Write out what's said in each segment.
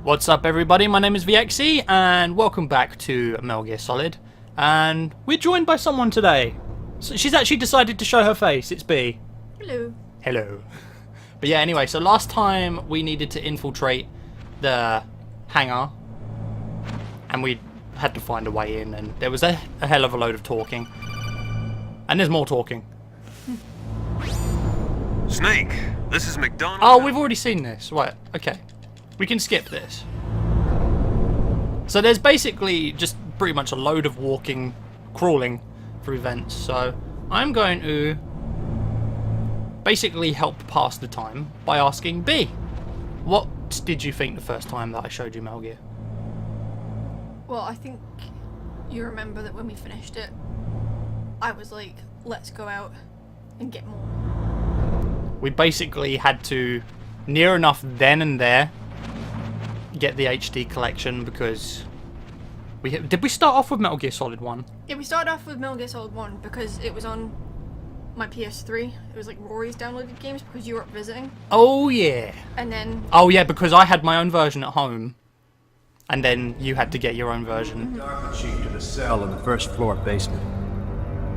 What's up everybody, my name is VXE and welcome back to Metal Gear Solid, and we're joined by someone today. So she's actually decided to show her face. It's B. Hello. Hello. But yeah, anyway, so last time we needed to infiltrate the hangar and we had to find a way in, and there was a hell of a load of talking. And there's more talking. Snake, this is McDonald. Oh, we've already seen this. Right, okay. We can skip this. So there's basically just pretty much a load of walking, crawling through vents. So I'm going to basically help pass the time by asking B. What did you think the first time that I showed you Metal Gear? Well, I think you remember that when we finished it, I was like, let's go out and get more. We basically had to, near enough then and there, get the HD collection because did we start off with Metal Gear Solid 1? Yeah, we started off with Metal Gear Solid 1 because it was on my PS3. It was like Rory's downloaded games because you were up visiting. Oh yeah. And then... Oh yeah, because I had my own version at home. And then you had to get your own version. DARPA chief to the cell in the first floor basement.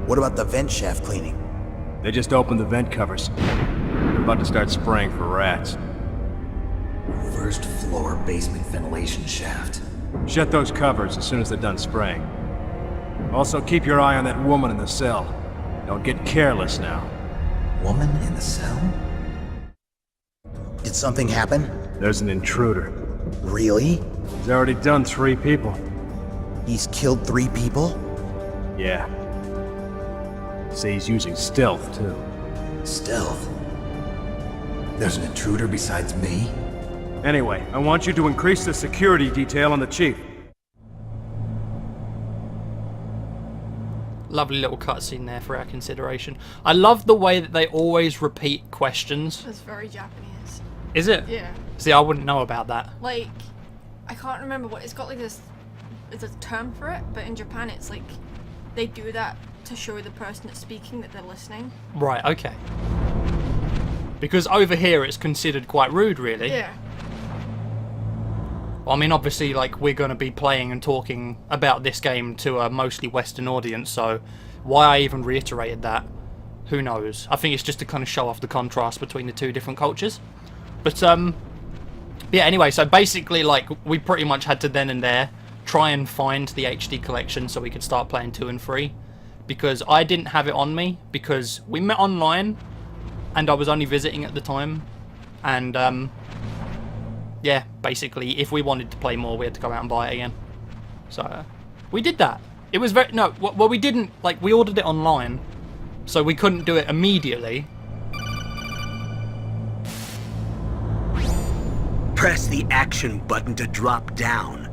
What about the vent shaft cleaning? They just opened the vent covers. They're about to start spraying for rats. First floor basement ventilation shaft. Shut those covers as soon as they're done spraying. Also, keep your eye on that woman in the cell. Don't get careless now. Woman in the cell? Did something happen? There's an intruder. Really? He's already done 3 people. He's killed 3 people? Yeah. See, he's using stealth, too. Stealth? There's an intruder besides me? Anyway, I want you to increase the security detail on the chief. Lovely little cutscene there for our consideration. I love the way that they always repeat questions. That's very Japanese. Is it? Yeah. See, I wouldn't know about that. Like, I can't remember what... It's got like this... It's a term for it, but in Japan it's like... They do that to show the person that's speaking that they're listening. Right, okay. Because over here it's considered quite rude, really. Yeah. Well, I mean, obviously, like, we're going to be playing and talking about this game to a mostly Western audience, so why I even reiterated that, who knows? I think it's just to kind of show off the contrast between the two different cultures. But, yeah, anyway, so basically, like, we pretty much had to then and there try and find the HD collection so we could start playing 2 and 3, because I didn't have it on me, because we met online, and I was only visiting at the time, and, yeah, basically, if we wanted to play more, we had to go out and buy it again. So, we did that. It was very... No, well, we didn't... Like, we ordered it online, so we couldn't do it immediately. Press the action button to drop down.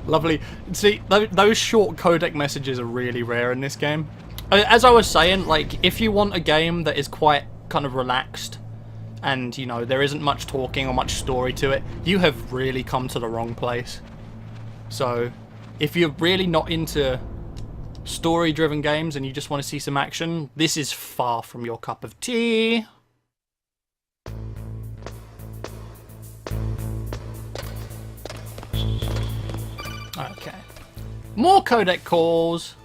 Lovely. See, those short codec messages are really rare in this game. As I was saying, like, if you want a game that is quite kind of relaxed, and, you know, there isn't much talking or much story to it, you have really come to the wrong place. So, if you're really not into story-driven games and you just want to see some action, this is far from your cup of tea. Okay. More codec calls.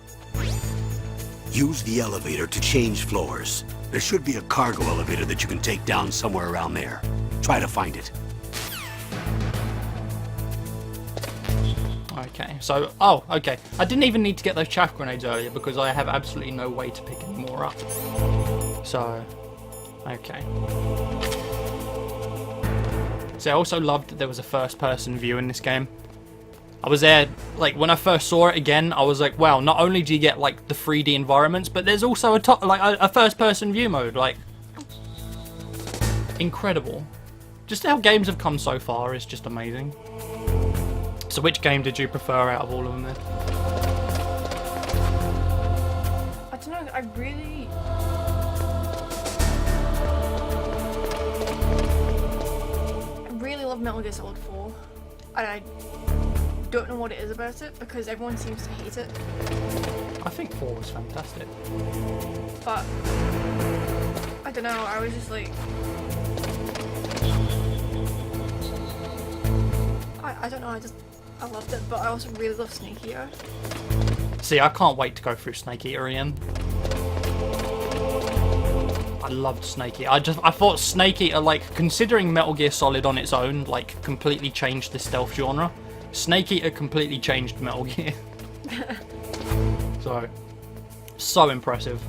Use the elevator to change floors. There should be a cargo elevator that you can take down somewhere around there. Try to find it. Okay, so... Oh, okay. I didn't even need to get those chaff grenades earlier because I have absolutely no way to pick any more up. So... Okay. See, I also loved that there was a first-person view in this game. I was there, like, when I first saw it again, I was like, wow, not only do you get, like, the 3D environments, but there's also a first-person view mode, like, incredible. Just how games have come so far is just amazing. So which game did you prefer out of all of them then? I don't know, I really love Metal Gear Solid 4. And I don't know what it is about it because everyone seems to hate it. I think 4 was fantastic. But I don't know, I was just like, I don't know, I loved it, but I also really love Snake Eater. See, I can't wait to go through Snake Eater again. I loved Snake Eater. I thought Snake Eater, like, considering Metal Gear Solid on its own, like, completely changed the stealth genre. Snake Eater completely changed Metal Gear. So impressive.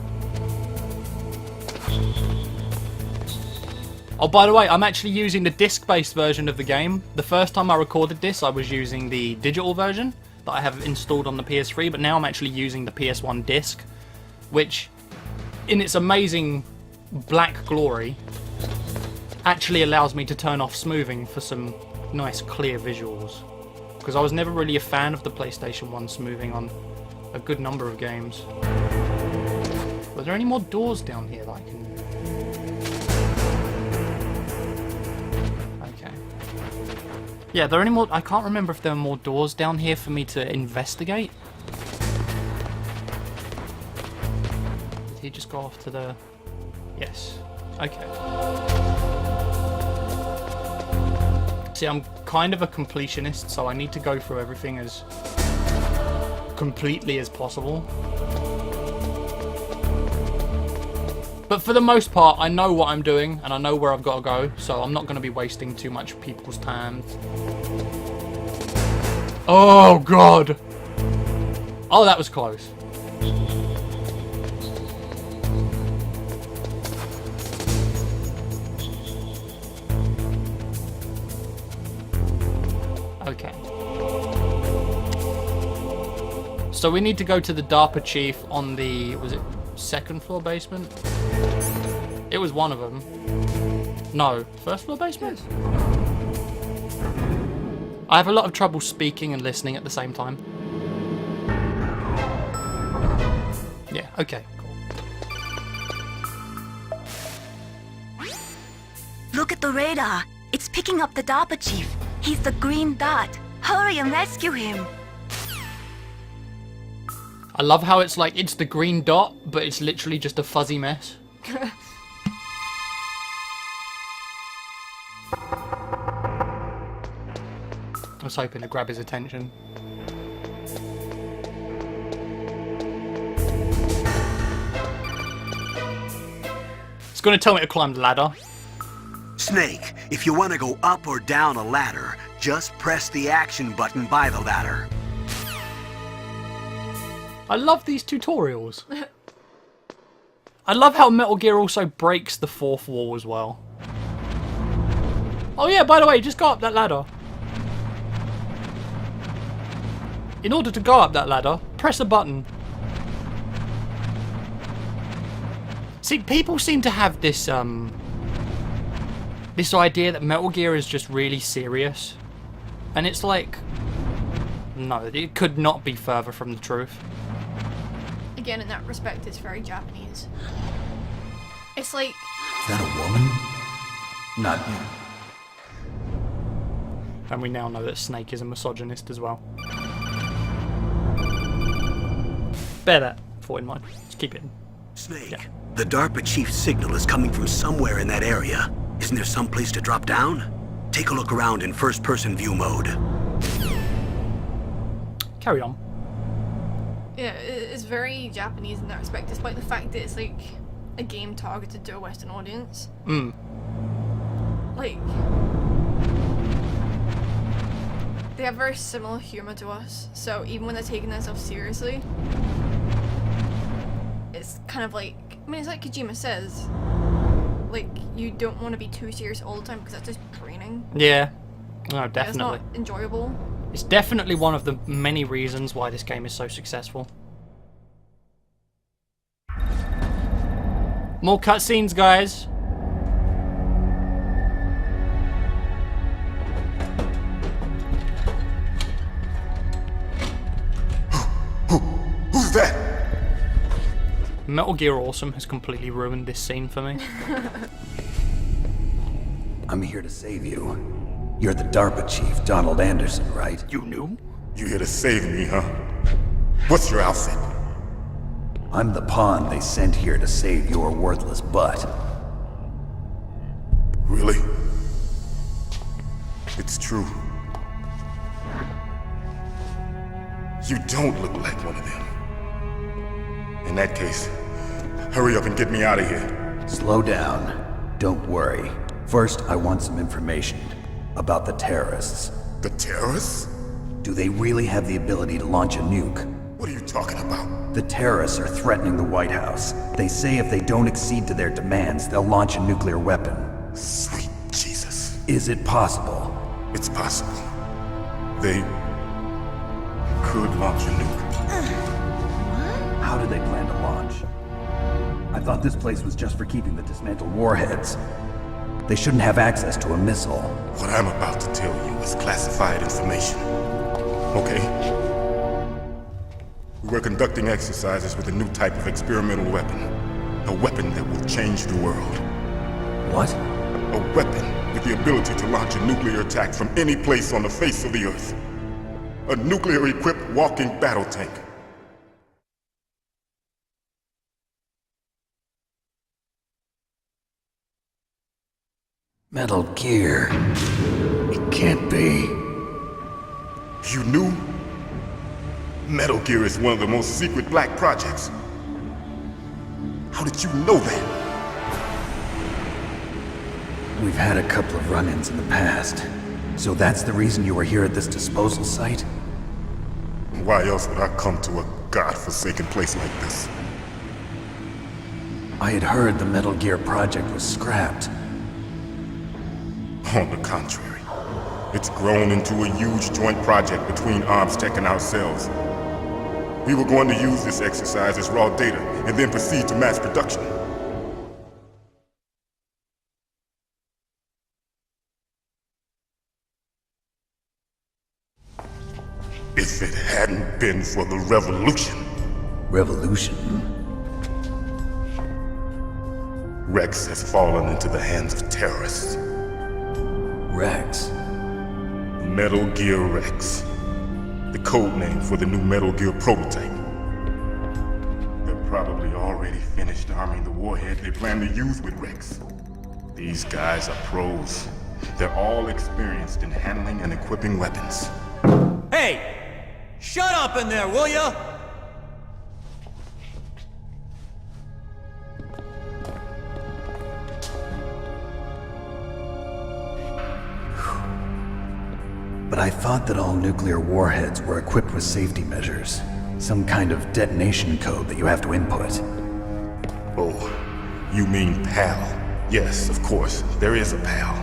Oh, by the way, I'm actually using the disc-based version of the game. The first time I recorded this, I was using the digital version that I have installed on the PS3, but now I'm actually using the PS1 disc, which, in its amazing black glory, actually allows me to turn off smoothing for some nice clear visuals. Because I was never really a fan of the PlayStation 1 smoothing on a good number of games. Were there any more doors down here that I can... Okay. Yeah, are there any more... I can't remember if there are more doors down here for me to investigate. Did he just go off to the... Yes. Okay. See, I'm kind of a completionist, so I need to go through everything as completely as possible. But for the most part, I know what I'm doing, and I know where I've got to go, so I'm not going to be wasting too much people's time. Oh, God! Oh, that was close. Okay. So we need to go to the DARPA chief on the, was it second floor basement? It was one of them. No, first floor basement? I have a lot of trouble speaking and listening at the same time. Yeah, okay, cool. Look at the radar. It's picking up the DARPA chief. He's the green dot. Hurry and rescue him. I love how it's like, it's the green dot, but it's literally just a fuzzy mess. I was hoping to grab his attention. It's going to tell me to climb the ladder. Snake, if you want to go up or down a ladder, just press the action button by the ladder. I love these tutorials. I love how Metal Gear also breaks the fourth wall as well. Oh yeah, by the way, just go up that ladder. In order to go up that ladder, press a button. See, people seem to have this this idea that Metal Gear is just really serious. And it's like, no, it could not be further from the truth. Again, in that respect, it's very Japanese. It's like... Is that a woman? Not you. And we now know that Snake is a misogynist as well. Bear that thought in mind. Just keep it in. Snake, Yeah. the DARPA chief's signal is coming from somewhere in that area. Isn't there some place to drop down? Take a look around in first-person view mode. Carry on. Yeah, it's very Japanese in that respect, despite the fact that it's like a game targeted to a Western audience. Like, they have very similar humor to us, so even when they're taking themselves seriously, it's kind of like, I mean, it's like Kojima says, like, you don't want to be too serious all the time because that's just draining. Yeah. No, Like, definitely. it's not enjoyable. It's definitely one of the many reasons why this game is so successful. More cutscenes, guys. Who's that? Metal Gear Awesome has completely ruined this scene for me. I'm here to save you. You're the DARPA chief, Donald Anderson, right? You knew? You here to save me, huh? What's your outfit? I'm the pawn they sent here to save your worthless butt. Really? It's true. You don't look like one of them. In that case, hurry up and get me out of here. Slow down. Don't worry. First, I want some information about the terrorists. The terrorists? Do they really have the ability to launch a nuke? What are you talking about? The terrorists are threatening the White House. They say if they don't accede to their demands, they'll launch a nuclear weapon. Sweet Jesus. Is it possible? It's possible. They could launch a nuke. How do they plan to launch? I thought this place was just for keeping the dismantled warheads. They shouldn't have access to a missile. What I'm about to tell you is classified information. Okay? We're conducting exercises with a new type of experimental weapon. A weapon that will change the world. What? A weapon with the ability to launch a nuclear attack from any place on the face of the Earth. A nuclear-equipped walking battle tank. Metal Gear. It can't be. You knew? Metal Gear is one of the most secret black projects. How did you know that? We've had a couple of run-ins in the past. So that's the reason you were here at this disposal site? Why else would I come to a godforsaken place like this? I had heard the Metal Gear project was scrapped. On the contrary, it's grown into a huge joint project between ArmsTech and ourselves. We were going to use this exercise as raw data and then proceed to mass production. If it hadn't been for the revolution. Revolution? Rex has fallen into the hands of terrorists. Rex? Metal Gear Rex. The code name for the new Metal Gear prototype. They're probably already finished arming the warhead they plan to use with Rex. These guys are pros. They're all experienced in handling and equipping weapons. Hey! Shut up in there, will ya? But I thought that all nuclear warheads were equipped with safety measures. Some kind of detonation code that you have to input. Oh, you mean PAL? Yes, of course, there is a PAL.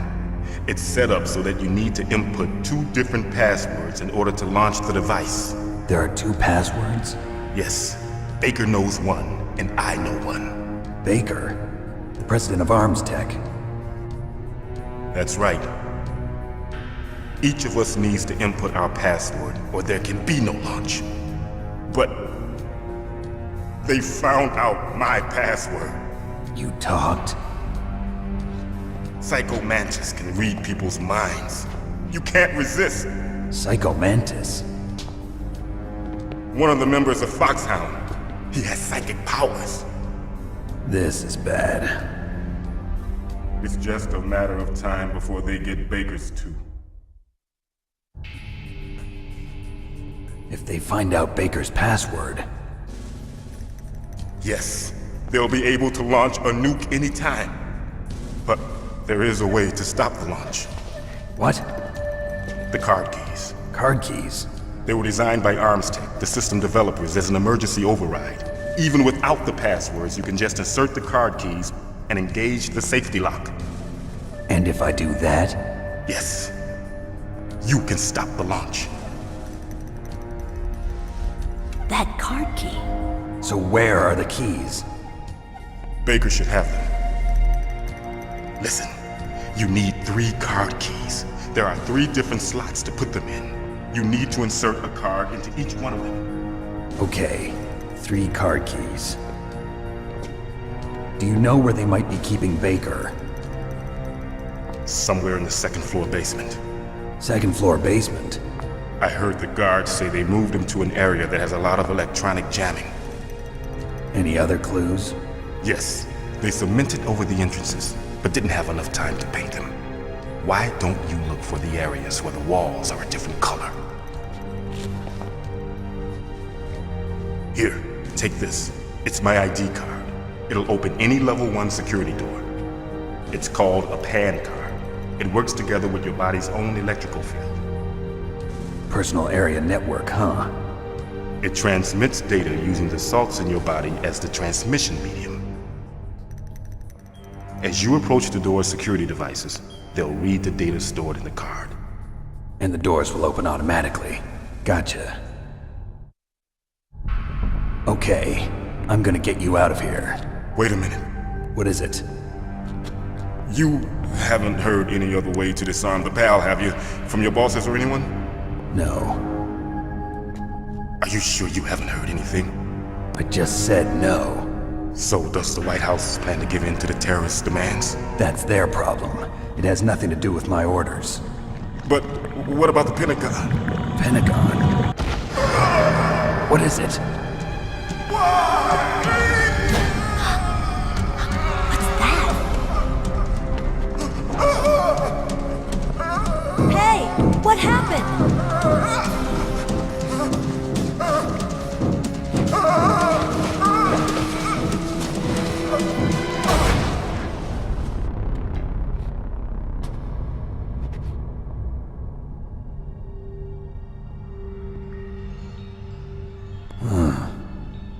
It's set up so that you need to input 2 different passwords in order to launch the device. There are 2 passwords? Yes, Baker knows one, and I know one. Baker? The president of ArmsTech? That's right. Each of us needs to input our password, or there can be no launch. But they found out my password. You talked? Psycho Mantis can read people's minds. You can't resist. Psycho Mantis? One of the members of Foxhound. He has psychic powers. This is bad. It's just a matter of time before they get Baker's too. If they find out Baker's password... Yes, they'll be able to launch a nuke anytime. But there is a way to stop the launch. What? The card keys. Card keys? They were designed by ArmsTech, the system developers, as an emergency override. Even without the passwords, you can just insert the card keys and engage the safety lock. And if I do that? Yes. You can stop the launch. That card key. So where are the keys? Baker should have them. Listen, you need 3 card keys. There are 3 different slots to put them in. You need to insert a card into each one of them. Okay, 3 card keys. Do you know where they might be keeping Baker? Somewhere in the 2nd floor basement. 2nd floor basement? I heard the guards say they moved him to an area that has a lot of electronic jamming. Any other clues? Yes, they cemented over the entrances, but didn't have enough time to paint them. Why don't you look for the areas where the walls are a different color? Here, take this. It's my ID card. It'll open any level 1 security door. It's called a PAN card. It works together with your body's own electrical field. Personal area network, huh? It transmits data using the salts in your body as the transmission medium. As you approach the door's security devices, they'll read the data stored in the card. And the doors will open automatically. Gotcha. Okay, I'm gonna get you out of here. Wait a minute. What is it? You haven't heard any other way to disarm the PAL, have you? From your bosses or anyone? No. Are you sure you haven't heard anything? I just said no. So does the White House plan to give in to the terrorists' demands? That's their problem. It has nothing to do with my orders. But what about the Pentagon? Pentagon? What is it? Hey, what happened?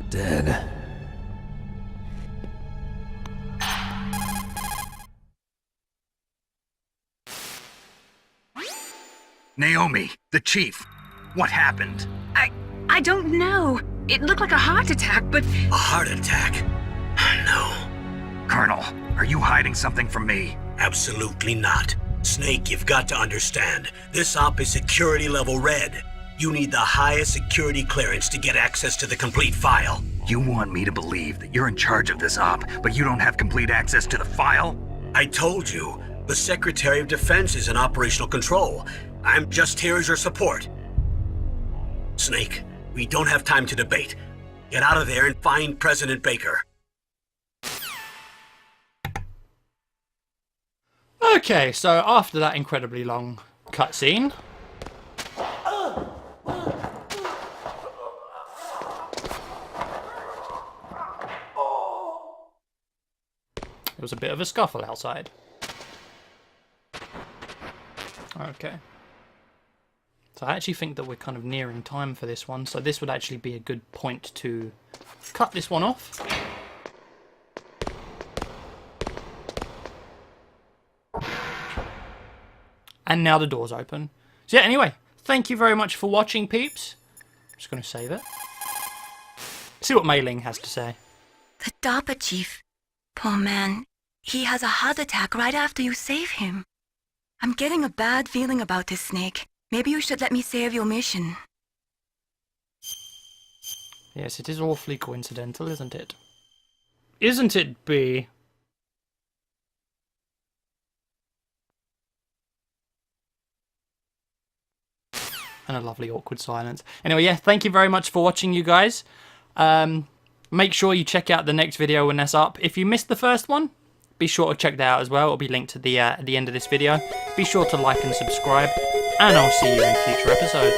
Dead. Naomi, the chief. What happened? I don't know. It looked like a heart attack, but... A heart attack? No. Colonel, are you hiding something from me? Absolutely not. Snake, you've got to understand. This op is security level red. You need the highest security clearance to get access to the complete file. You want me to believe that you're in charge of this op, but you don't have complete access to the file? I told you, the Secretary of Defense is in operational control. I'm just here as your support. Snake, we don't have time to debate. Get out of there and find President Baker. Okay, so after that incredibly long cutscene, there was a bit of a scuffle outside. Okay. So I actually think that we're kind of nearing time for this one, so this would actually be a good point to cut this one off. And now the door's open. So yeah, anyway, thank you very much for watching, peeps. I'm just going to save it. See what Mei Ling has to say. The DARPA chief. Poor man. He has a heart attack right after you save him. I'm getting a bad feeling about this, Snake. Maybe you should let me save your mission. Yes, it is awfully coincidental, isn't it? Isn't it, B? And a lovely awkward silence. Anyway, yeah, thank you very much for watching, you guys. Make sure you check out the next video when that's up. If you missed the first one, be sure to check that out as well. It'll be linked at the end of this video. Be sure to like and subscribe, and I'll see you in future episodes.